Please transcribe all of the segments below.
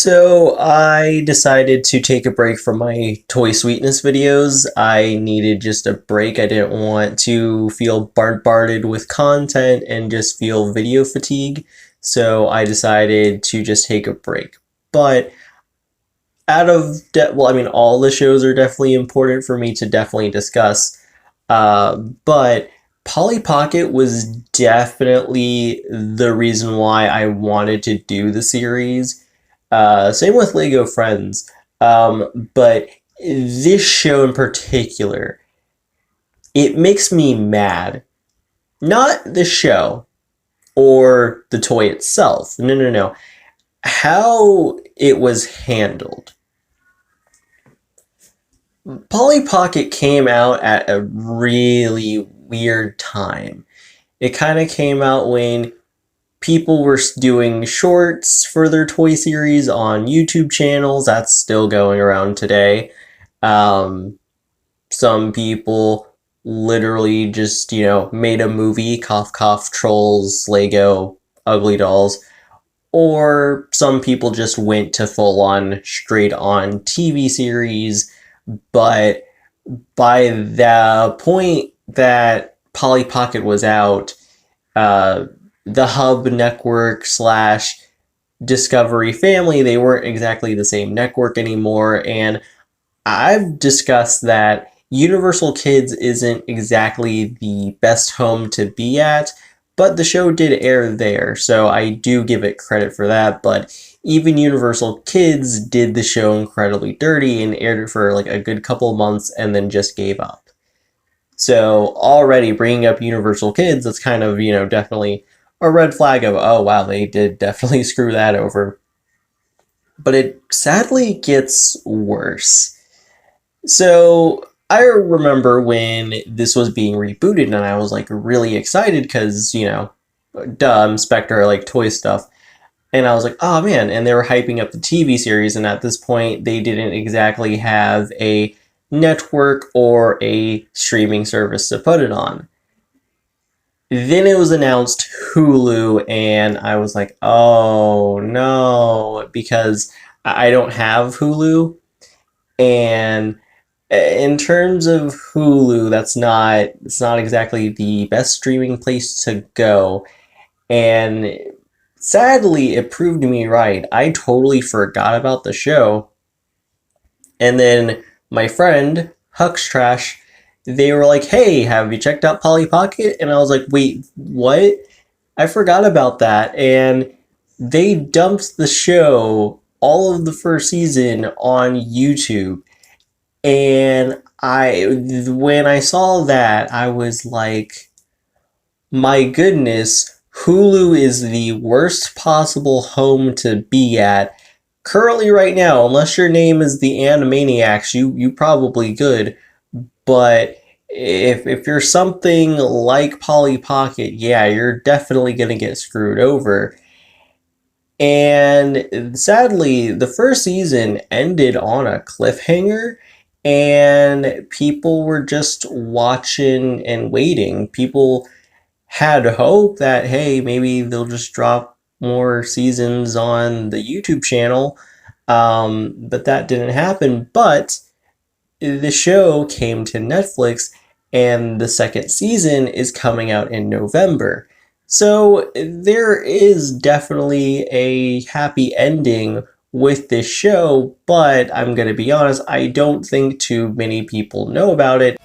So I decided to take a break from my toy sweetness videos. I needed just a break. I didn't want to feel bombarded with content and just feel video fatigue. So I decided to just take a break. But all the shows are definitely important for me to definitely discuss. But Polly Pocket was definitely the reason why I wanted to do the series. Same with Lego Friends. But this show in particular, it makes me mad. Not the show or the toy itself. No, no, no. How it was handled. Polly Pocket came out at a really weird time. It kind of came out when people were doing shorts for their toy series on YouTube channels. That's still going around today. Some people literally just, made a movie, cough cough, Trolls, Lego, Ugly Dolls. Or some people just went to full on, straight on TV series. But by the point that Polly Pocket was out, the Hub Network / Discovery Family, they weren't exactly the same network anymore. And I've discussed that Universal Kids isn't exactly the best home to be at, but the show did air there, so I do give it credit for that. But even Universal Kids did the show incredibly dirty and aired it for like a good couple of months and then just gave up. So already bringing up Universal Kids, that's kind of, definitely a red flag of, oh wow, they did definitely screw that over. But it sadly gets worse. So I remember when this was being rebooted and I was like really excited because, duh, Spectre, I like toy stuff. And I was like, oh man, and they were hyping up the TV series, and at this point they didn't exactly have a network or a streaming service to put it on. Then it was announced Hulu, and I was like, oh no, because I don't have Hulu. And in terms of Hulu, it's not exactly the best streaming place to go. And sadly, it proved me right. I totally forgot about the show. And then my friend, Hux Trash, they were like, hey, have you checked out Polly Pocket? And I was like, wait, what? I forgot about that. And they dumped the show, all of the first season, on YouTube. And when I saw that, I was like, my goodness, Hulu is the worst possible home to be at. Currently right now, unless your name is the Animaniacs, you probably good. But if you're something like Polly Pocket, yeah, you're definitely gonna get screwed over. And sadly, the first season ended on a cliffhanger, and people were just watching and waiting. People had hope that, hey, maybe they'll just drop more seasons on the YouTube channel, but that didn't happen. But the show came to Netflix, and the second season is coming out in November. So there is definitely a happy ending with this show, but I'm going to be honest, I don't think too many people know about it.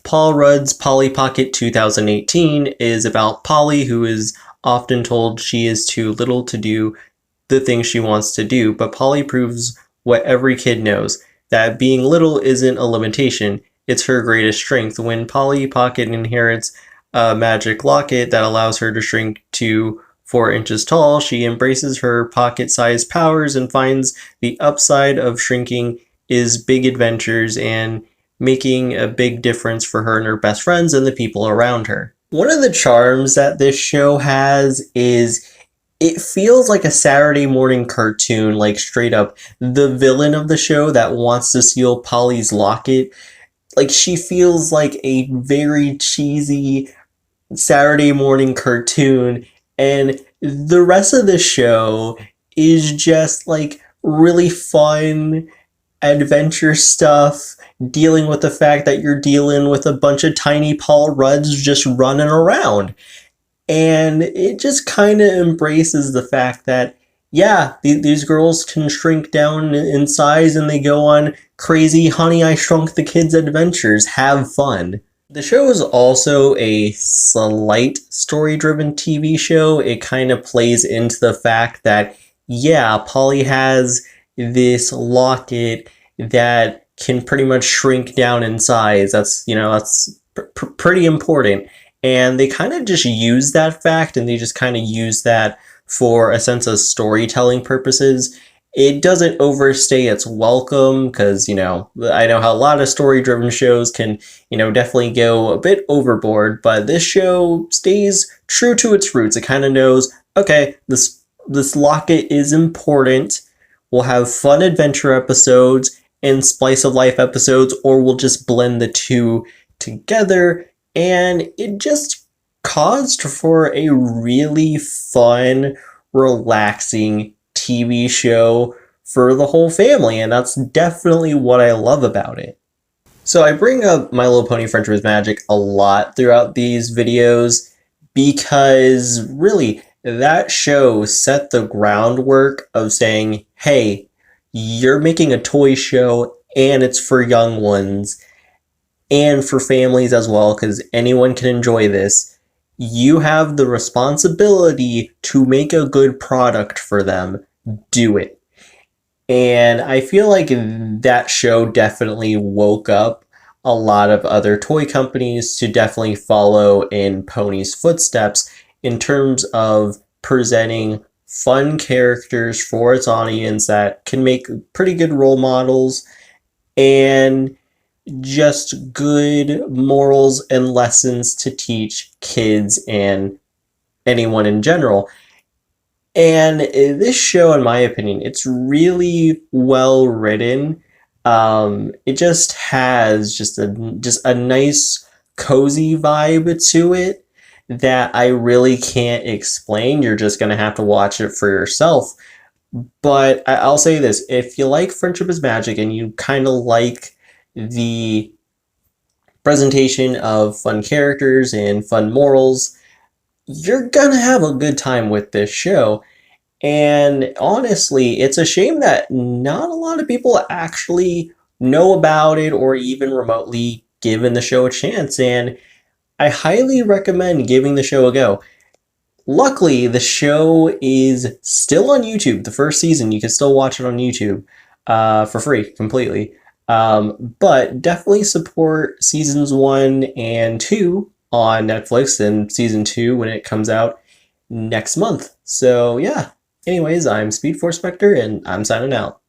Paul Rudd's Polly Pocket 2018 is about Polly, who is often told she is too little to do the things she wants to do, but Polly proves what every kid knows, that being little isn't a limitation, it's her greatest strength. When Polly Pocket inherits a magic locket that allows her to shrink to 4 inches tall, she embraces her pocket-sized powers and finds the upside of shrinking is big adventures and making a big difference for her and her best friends and the people around her. One of the charms that this show has is it feels like a Saturday morning cartoon, like straight up. The villain of the show that wants to steal Polly's locket, like she feels like a very cheesy Saturday morning cartoon, and the rest of the show is just like really fun adventure stuff, dealing with the fact that you're dealing with a bunch of tiny Paul Rudds just running around. And it just kind of embraces the fact that, yeah, these girls can shrink down in size and they go on crazy Honey, I Shrunk the Kids adventures. Have fun. The show is also a slight story-driven TV show. It kind of plays into the fact that, yeah, Polly has this locket that can pretty much shrink down in size. That's pretty important. And they kind of just use that fact, and they just kind of use that for a sense of storytelling purposes. It doesn't overstay its welcome, because, I know how a lot of story-driven shows can, definitely go a bit overboard, but this show stays true to its roots. It kind of knows, okay, this locket is important. We'll have fun adventure episodes and slice of life episodes, or we'll just blend the two together. And it just caused for a really fun, relaxing TV show for the whole family, and that's definitely what I love about it. So I bring up My Little Pony Friendship is Magic a lot throughout these videos because really that show set the groundwork of saying, hey, you're making a toy show and it's for young ones and for families as well, because anyone can enjoy this. You have the responsibility to make a good product for them. Do it. And I feel like that show definitely woke up a lot of other toy companies to definitely follow in Pony's footsteps in terms of presenting fun characters for its audience that can make pretty good role models and just good morals and lessons to teach kids and anyone in general. And this show, in my opinion, it's really well written. It just has just a nice, cozy vibe to it that I really can't explain. You're just gonna have to watch it for yourself. But I'll say this: if you like Friendship is Magic and you kind of like the presentation of fun characters and fun morals, you're gonna have a good time with this show. And honestly, it's a shame that not a lot of people actually know about it or even remotely given the show a chance, and I highly recommend giving the show a go. Luckily, the show is still on YouTube. The first season, you can still watch it on YouTube for free, completely. But definitely support seasons 1 and 2 on Netflix, and season 2 when it comes out next month. So yeah, anyways, I'm Speed Force Spectre, and I'm signing out.